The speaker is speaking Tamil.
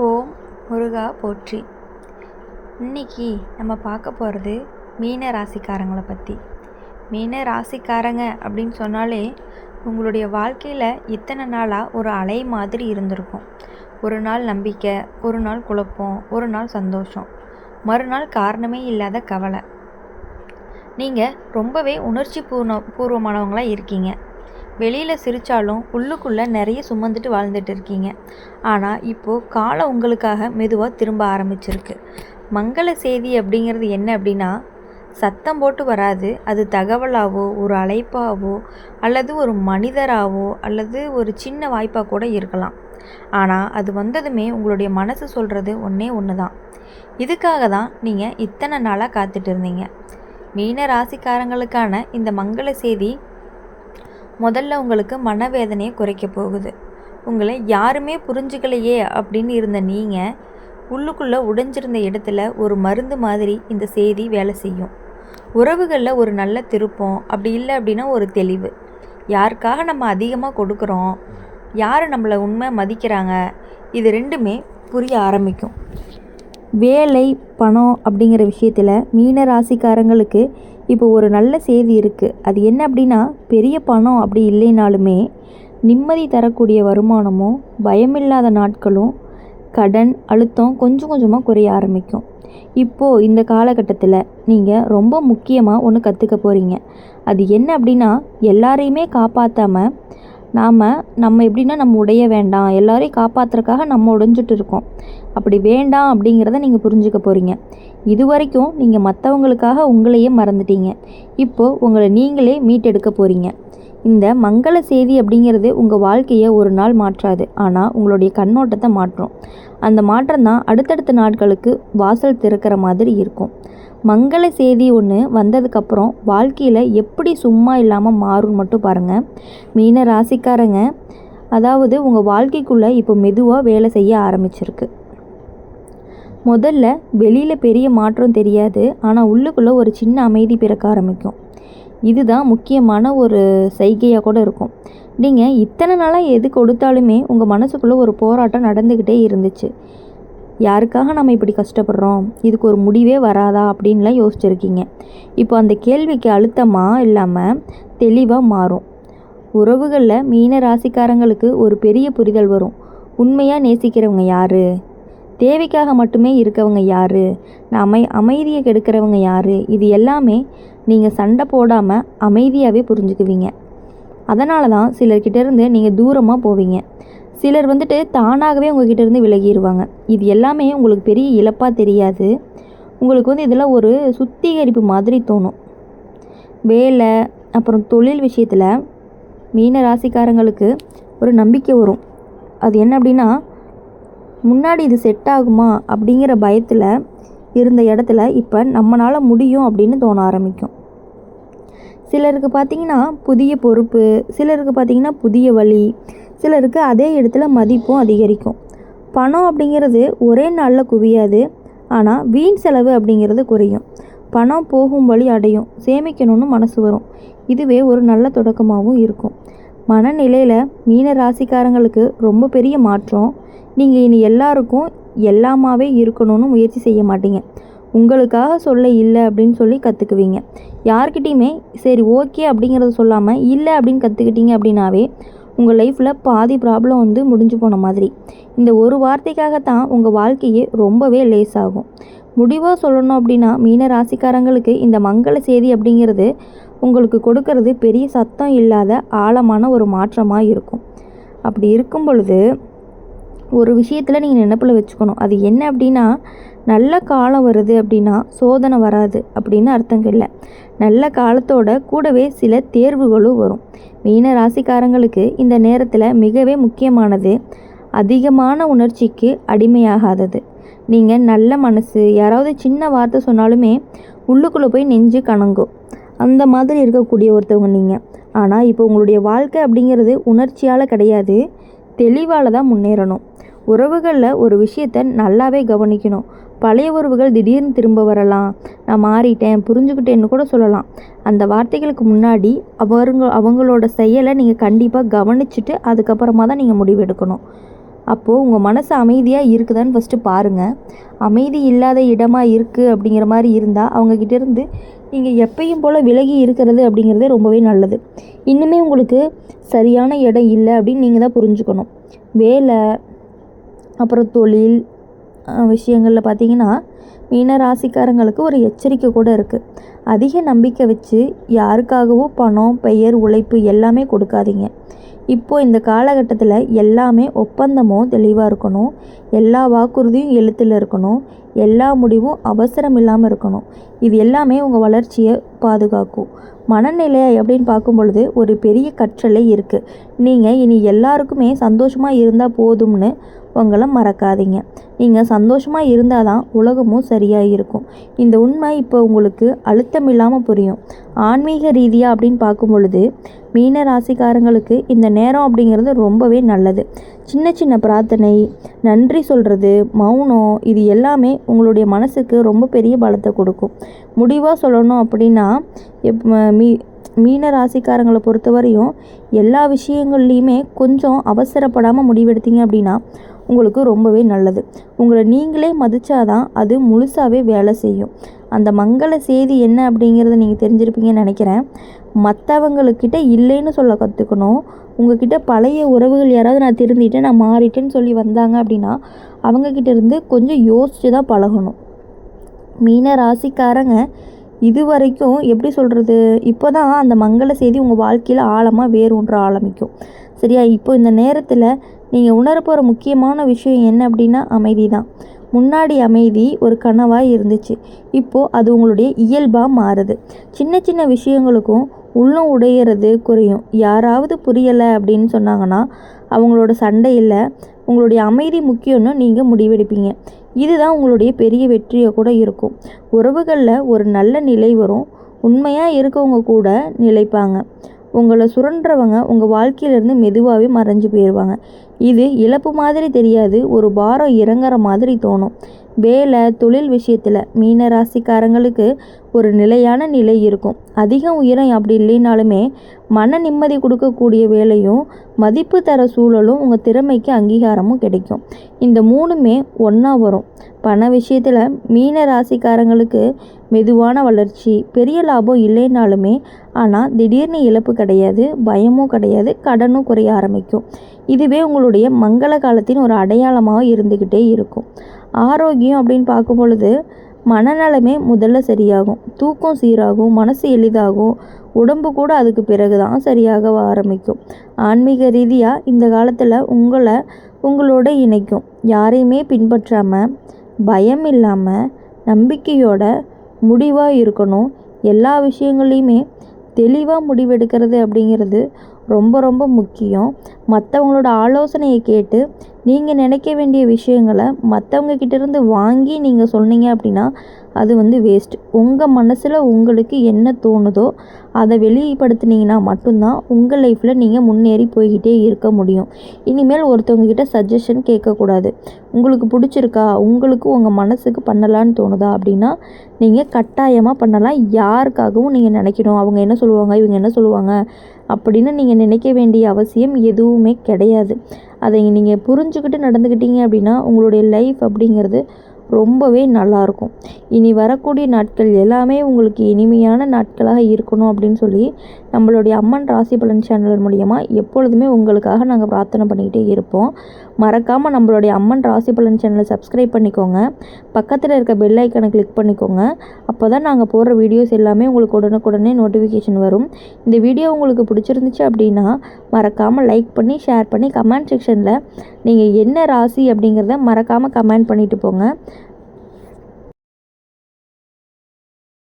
ஓம் முருகா போற்றி. இன்னைக்கு நம்ம பார்க்க போகிறது மீன ராசிக்காரங்களை பற்றி. மீன ராசிக்காரங்க அப்படின்னு சொன்னாலே உங்களுடைய வாழ்க்கையில் இத்தனை நாளாக ஒரு அலை மாதிரி இருந்திருக்கும். ஒரு நாள் நம்பிக்கை, ஒரு நாள் குழப்பம், ஒரு நாள் சந்தோஷம், மறுநாள் காரணமே இல்லாத கவலை. நீங்கள் ரொம்பவே உணர்ச்சி பூர்வமானவங்களாக இருக்கீங்க. வெளியில் சிரித்தாலும் உள்ளுக்குள்ளே நிறைய சுமந்துட்டு வாழ்ந்துட்டு இருக்கீங்க. ஆனால் இப்போது காலம் உங்களுக்காக மெதுவாக திரும்ப ஆரம்பிச்சிருக்கு. மங்கள செய்தி அப்படிங்கிறது என்ன அப்படின்னா, சத்தம் போட்டு வராது. அது தகவலாகவோ, ஒரு அழைப்பாகவோ, அல்லது ஒரு மனிதராகவோ, அல்லது ஒரு சின்ன வாய்ப்பாக கூட இருக்கலாம். ஆனால் அது வந்ததுமே உங்களுடைய மனசு சொல்கிறது ஒன்று தான். இதுக்காக தான் நீங்கள் இத்தனை நாளாக காத்துட்டு இருந்தீங்க. மீன ராசிக்காரங்களுக்கான இந்த மங்கள செய்தி முதல்ல உங்களுக்கு மனவேதனையை குறைக்க போகுது. உங்களை யாருமே புரிஞ்சுக்கலையே அப்படின்னு இருந்த நீங்கள் உள்ளுக்குள்ளே உடைஞ்சிருந்த இடத்துல ஒரு மருந்து மாதிரி இந்த செய்தி வேலை செய்யும். உறவுகளில் ஒரு நல்ல திருப்பம், அப்படி இல்லை அப்படின்னா ஒரு தெளிவு. யாருக்காக நம்ம அதிகமாக கொடுக்குறோம், யார் நம்மளை உண்மை மதிக்கிறாங்க, இது ரெண்டுமே புரிய ஆரம்பிக்கும். வேலை, பணம் அப்படிங்கிற விஷயத்தில் மீன ராசிக்காரங்களுக்கு இப்போ ஒரு நல்ல செய்தி இருக்குது. அது என்ன அப்படின்னா, பெரிய பணம் அப்படி இல்லைனாலுமே நிம்மதி தரக்கூடிய வருமானமும், பயமில்லாத நாட்களும், கடன் அழுத்தம் கொஞ்சம் கொஞ்சமாக குறைய ஆரம்பிக்கும். இப்போது இந்த காலகட்டத்தில் நீங்கள் ரொம்ப முக்கியமாக ஒன்று கற்றுக்க போகிறீங்க. அது என்ன அப்படின்னா, எல்லாரையுமே காப்பாற்றாமல் நம்ம எப்படின்னா நம்ம உடைய வேண்டாம், எல்லாரையும் காப்பாற்றுறதுக்காக நம்ம உடைஞ்சிட்டு இருக்கோம். அப்படி வேண்டாம் அப்படிங்கிறத நீங்கள் புரிஞ்சுக்க போகிறீங்க. இது வரைக்கும் நீங்கள் மற்றவங்களுக்காக உங்களையே மறந்துட்டீங்க. இப்போது உங்களை நீங்களே மீட்டெடுக்க போகிறீங்க. இந்த மங்கள செய்தி அப்படிங்கிறது உங்கள் வாழ்க்கையை ஒரு நாள் மாற்றாது, ஆனால் உங்களுடைய கண்ணோட்டத்தை மாற்றும். அந்த மாற்றம் தான் அடுத்தடுத்த நாட்களுக்கு வாசல் திறக்கிற மாதிரி இருக்கும். மங்கள செய்தி ஒன்று வந்ததுக்கப்புறம் வாழ்க்கையில் எப்படி சும்மா இல்லாமல் மாறும்னு மட்டும் பாருங்கள். மீன ராசிக்காரங்க, அதாவது உங்கள் வாழ்க்கைக்குள்ளே இப்போ மெதுவாக வேலை செய்ய ஆரம்பிச்சிருக்கு. முதல்ல வெளியில் பெரிய மாற்றம் தெரியாது, ஆனால் உள்ளுக்குள்ளே ஒரு சின்ன அமைதி பிறக்க ஆரம்பிக்கும். இதுதான் முக்கியமான ஒரு சைகையாக கூட இருக்கும். நீங்கள் இத்தனை நாளாக எது கொடுத்தாலுமே உங்கள் மனசுக்குள்ளே ஒரு போராட்டம் நடந்துக்கிட்டே இருந்துச்சு. யாருக்காக நம்ம இப்படி கஷ்டப்படுறோம், இதுக்கு ஒரு முடிவே வராதா அப்படின்லாம் யோசிச்சுருக்கீங்க. இப்போ அந்த கேள்விக்கு அழுத்தமாக இல்லாமல் தெளிவாக மாறும். உறவுகளில் மீன ராசிக்காரங்களுக்கு ஒரு பெரிய புரிதல் வரும். உண்மையாக நேசிக்கிறவங்க யார், தேவைக்காக மட்டுமே இருக்கவங்க யார், அமைதியை கெடுக்கிறவங்க யார், இது எல்லாமே நீங்கள் சண்டை போடாமல் அமைதியாகவே புரிஞ்சுக்குவீங்க. அதனால தான் சிலர்கிட்டேருந்து நீங்கள் தூரமாக போவீங்க. சிலர் தானாகவே உங்கள்கிட்ட இருந்து விலகிடுவாங்க. இது எல்லாமே உங்களுக்கு பெரிய இழப்பாக தெரியாது. உங்களுக்கு இதில் ஒரு சுத்திகரிப்பு மாதிரி தோணும். வேலை அப்புறம் தொழில் விஷயத்தில் மீன ராசிக்காரங்களுக்கு ஒரு நம்பிக்கை வரும். அது என்ன அப்படின்னா, முன்னாடி இது செட் ஆகுமா அப்படிங்கிற பயத்தில் இருந்த இடத்துல இப்போ நம்மளால் முடியும் அப்படின்னு தோண ஆரம்பிக்கும். சிலருக்கு பார்த்திங்கன்னா புதிய பொறுப்பு, சிலருக்கு பார்த்திங்கன்னா புதிய வழி, சிலருக்கு அதே இடத்துல மதிப்பும் அதிகரிக்கும். பணம் அப்படிங்கிறது ஒரே நாளில் குவியாது, ஆனால் வீண் செலவு அப்படிங்கிறது குறையும். பணம் போகும் வழி அடையும், சேமிக்கணும்னு மனசு வரும். இதுவே ஒரு நல்ல தொடக்கமாகவும் இருக்கும். மனநிலையில் மீன ராசிக்காரங்களுக்கு ரொம்ப பெரிய மாற்றம். நீங்கள் இனி எல்லாருக்கும் எல்லாமாவே இருக்கணும்னு முயற்சி செய்ய மாட்டீங்க. உங்களுக்காக சொல்ல இல்லை அப்படின்னு சொல்லி கற்றுக்குவீங்க. யார்கிட்டையுமே சரி ஓகே அப்படிங்கிறத சொல்லாமல் இல்லை அப்படின்னு கற்றுக்கிட்டீங்க அப்படின்னாவே உங்கள் லைஃப்பில் பாதி ப்ராப்ளம் முடிஞ்சு போன மாதிரி. இந்த ஒரு வார்த்தைக்காகத்தான் உங்கள் வாழ்க்கையே ரொம்பவே லேஸ் ஆகும். முடிவாக சொல்லணும் அப்படின்னா, மீன ராசிக்காரங்களுக்கு இந்த மங்கள செய்தி அப்படிங்கிறது உங்களுக்கு கொடுக்கறது பெரிய சத்தம் இல்லாத ஆழமான ஒரு மாற்றமாக இருக்கும். அப்படி இருக்கும் பொழுது ஒரு விஷயத்தில் நீங்கள் நினைப்பில் வச்சுக்கணும். அது என்ன அப்படின்னா, நல்ல காலம் வருது அப்படின்னா சோதனை வராது அப்படின்னு அர்த்தம் இல்லை. நல்ல காலத்தோட கூடவே சில தேர்வுகளும் வரும். மீன ராசிக்காரங்களுக்கு இந்த நேரத்தில் மிகவே முக்கியமானது அதிகமான உணர்ச்சிக்கு அடிமையாகாதது. நீங்கள் நல்ல மனசு, யாராவது சின்ன வார்த்தை சொன்னாலுமே உள்ளுக்குள்ளே போய் நெஞ்சு கணங்கும். அந்த மாதிரி இருக்கக்கூடிய ஒருத்தவங்க நீங்கள். ஆனால் இப்போ உங்களுடைய வாழ்க்கை அப்படிங்கிறது உணர்ச்சியால் கிடையாது, தெளிவால் தான் முன்னேறணும். உறவுகளில் ஒரு விஷயத்தை நல்லாவே கவனிக்கணும். பழைய உறவுகள் திடீர்னு திரும்ப வரலாம். நான் மாறிட்டேன், புரிஞ்சுக்கிட்டேன்னு கூட சொல்லலாம். அந்த வார்த்தைகளுக்கு முன்னாடி அவங்களோட செயலை நீங்கள் கண்டிப்பாக கவனிச்சுட்டு அதுக்கப்புறமா தான் நீங்கள் முடிவெடுக்கணும். அப்போது உங்கள் மனசு அமைதியாக இருக்குதான்னு ஃபஸ்ட்டு பாருங்கள். அமைதி இல்லாத இடமாக இருக்குது அப்படிங்கிற மாதிரி இருந்தால் அவங்கக்கிட்டேருந்து நீங்கள் எப்பயும் போல் விலகி இருக்கிறது அப்படிங்கிறதே ரொம்பவே நல்லது. இன்னுமே உங்களுக்கு சரியான இடம் இல்லை அப்படின்னு நீங்கள் தான் புரிஞ்சுக்கணும். வேலை, அப்புறம் தொழில் விஷயங்களில் பார்த்தீங்கன்னா மீன ராசிக்காரங்களுக்கு ஒரு எச்சரிக்கை கூட இருக்குது. அதிக நம்பிக்கை வச்சு யாருக்காகவும் பணம், பெயர், உழைப்பு எல்லாமே கொடுக்காதீங்க. இப்போது இந்த காலகட்டத்தில் எல்லாமே ஒப்பந்தமும் தெளிவாக இருக்கணும். எல்லா வாக்குறுதியும் எழுத்தில் இருக்கணும். எல்லா முடிவும் அவசரம் இல்லாமல் இருக்கணும். இது எல்லாமே உங்கள் வளர்ச்சியை பாதுகாக்கும். மனநிலை அப்படின்னு பார்க்கும் பொழுது ஒரு பெரிய கற்றலே இருக்குது. நீங்கள் இனி எல்லாருக்குமே சந்தோஷமாக இருந்தால் போதும்னு உங்களை மறக்காதீங்க. நீங்கள் சந்தோஷமாக இருந்தால் தான் உலகமும் சரியாக இருக்கும். இந்த உண்மை இப்போ உங்களுக்கு அழுத்தம் இல்லாமல் புரியும். ஆன்மீக ரீதியாக அப்படின்னு பார்க்கும் பொழுது மீன ராசிக்காரங்களுக்கு இந்த நேரம் அப்படிங்கிறது ரொம்பவே நல்லது. சின்ன சின்ன பிரார்த்தனை, நன்றி சொல்கிறது, மௌனம், இது எல்லாமே உங்களுடைய மனசுக்கு ரொம்ப பெரிய பலத்தை கொடுக்கும். முடிவாக சொல்லணும் அப்படின்னா மீன ராசிக்காரங்களை பொறுத்தவரையும் எல்லா விஷயங்கள்லையுமே கொஞ்சம் அவசரப்படாமல் முடிவெடுத்தீங்க அப்படின்னா உங்களுக்கு ரொம்பவே நல்லது. உங்களை நீங்களே மதித்தாதான் அது முழுசாகவே வேலை செய்யும். அந்த மங்கள செய்தி என்ன அப்படிங்கிறத நீங்கள் தெரிஞ்சிருப்பீங்கன்னு நினைக்கிறேன். மற்றவங்கக்கிட்ட இல்லைன்னு சொல்ல கற்றுக்கணும். உங்ககிட்ட பழைய உறவுகள் யாராவது நான் திருந்திட்டேன், நான் மாறிட்டேன்னு சொல்லி வந்தாங்க அப்படின்னா அவங்கக்கிட்ட இருந்து கொஞ்சம் யோசித்து தான் பழகணும். மீன ராசிக்காரங்க இது வரைக்கும் எப்படி சொல்கிறது, இப்போ தான் அந்த மங்கள செய்தி உங்கள் வாழ்க்கையில் ஆழமாக வேரூன்ற ஆரம்பிக்கும். சரியா? இப்போ இந்த நேரத்தில் நீங்கள் உணரப்போகிற முக்கியமான விஷயம் என்ன அப்படின்னா அமைதி தான். முன்னாடி அமைதி ஒரு கனவாக இருந்துச்சு. இப்போது அது உங்களுடைய இயல்பாக மாறுது. சின்ன சின்ன விஷயங்களுக்கும் உள்ளம் உடையிறது குறையும். யாராவது புரியலை அப்படின்னு சொன்னாங்கன்னா அவங்களோட சண்டையில் உங்களுடைய அமைதி முக்கியம்னு நீங்கள் முடிவெடுப்பீங்க. இதுதான் உங்களுடைய பெரிய வெற்றியாக கூட இருக்கும். உறவுகளில் ஒரு நல்ல நிலை வரும். உண்மையாக இருக்கவங்க கூட நிலைப்பாங்க. உங்களை சுரண்டுறவங்க உங்கள் வாழ்க்கையிலேருந்து மெதுவாகவே மறைஞ்சு போயிடுவாங்க. இது இழப்பு மாதிரி தெரியாது, ஒரு பாரம் இறங்குற மாதிரி தோணும். வேலை, தொழில் விஷயத்தில் மீன ராசிக்காரங்களுக்கு ஒரு நிலையான நிலை இருக்கும். அதிகம் உயரம் அப்படி இல்லைனாலுமே மன நிம்மதி கொடுக்கக்கூடிய வேலையும் மதிப்பு தர சூழலும் உங்கள் திறமைக்கு அங்கீகாரமும் கிடைக்கும். இந்த மூணுமே ஒன்றா வரும். பண விஷயத்தில் மீன ராசிக்காரங்களுக்கு மெதுவான வளர்ச்சி, பெரிய லாபம் இல்லைனாலுமே ஆனால் திடீர்னு இழப்பு கிடையாது, பயமும் கிடையாது, கடனும் குறைய ஆரம்பிக்கும். இதுவே உங்களுடைய மங்கள காலத்தின் ஒரு அடையாளமாக இருந்துக்கிட்டே இருக்கும். ஆரோக்கியம் அப்படின்னு பார்க்கும் பொழுது மனநலமே முதல்ல சரியாகும். தூக்கம் சீராகும், மனசு எளிதாகும், உடம்பு கூட அதுக்கு பிறகு தான் சரியாக ஆரம்பிக்கும். ஆன்மீக ரீதியாக இந்த காலத்தில் உங்களோட இணைக்கும். யாரையுமே பின்பற்றாமல் பயம் இல்லாமல் நம்பிக்கையோட முடிவாக இருக்கணும். எல்லா விஷயங்கள்லையுமே தெளிவாக முடிவெடுக்கிறது அப்படிங்கிறது ரொம்ப ரொம்ப முக்கியம். மற்றவங்களோட ஆலோசனையை கேட்டு நீங்கள் நினைக்க வேண்டிய விஷயங்களை மற்றவங்கக்கிட்டேருந்து வாங்கி நீங்கள் சொன்னீங்க அப்படின்னா அது வேஸ்ட். உங்கள் மனசில் உங்களுக்கு என்ன தோணுதோ அதை வெளிப்படுத்தினீங்கன்னா மட்டும்தான் உங்கள் லைஃப்பில் நீங்கள் முன்னேறி போய்கிட்டே இருக்க முடியும். இனிமேல் ஒருத்தவங்கக்கிட்ட சஜஷன் கேட்கக்கூடாது. உங்களுக்கு பிடிச்சிருக்கா, உங்களுக்கு உங்கள் மனசுக்கு பண்ணலான்னு தோணுதா அப்படின்னா நீங்கள் கட்டாயமாக பண்ணலாம். யாருக்காகவும் நீங்கள் நினைக்கணும் அவங்க என்ன சொல்லுவாங்க, இவங்க என்ன சொல்லுவாங்க அப்படின்னு நீங்கள் நினைக்க வேண்டிய அவசியம் எதுவுமே கிடையாது. அதை நீங்கள் புரிஞ்சுக்கிட்டு நடந்துக்கிட்டீங்க அப்படின்னா உங்களுடைய லைஃப் அப்படிங்கிறது ரொம்பவே நல்லாயிருக்கும். இனி வரக்கூடிய நாட்கள் எல்லாமே உங்களுக்கு இனிமையான நாட்களாக இருக்கணும் அப்படின்னு சொல்லி நம்மளுடைய அம்மன் ராசி பலன் சேனல் மூலிமா எப்பொழுதுமே உங்களுக்காக நாங்கள் பிரார்த்தனை பண்ணிக்கிட்டே இருப்போம். மறக்காமல் நம்மளுடைய அம்மன் ராசி பலன் சேனலை சப்ஸ்கிரைப் பண்ணிக்கோங்க. பக்கத்தில் இருக்க பெல் ஐக்கனை கிளிக் பண்ணிக்கோங்க. அப்போ தான் நாங்கள் போடுற வீடியோஸ் எல்லாமே உங்களுக்கு உடனுக்குடனே நோட்டிஃபிகேஷன் வரும். இந்த வீடியோ உங்களுக்கு பிடிச்சிருந்துச்சு அப்படின்னா மறக்காமல் லைக் பண்ணி ஷேர் பண்ணி கமெண்ட் செக்ஷனில் நீங்கள் என்ன ராசி அப்படிங்கிறத மறக்காமல் கமெண்ட் பண்ணிவிட்டு போங்க.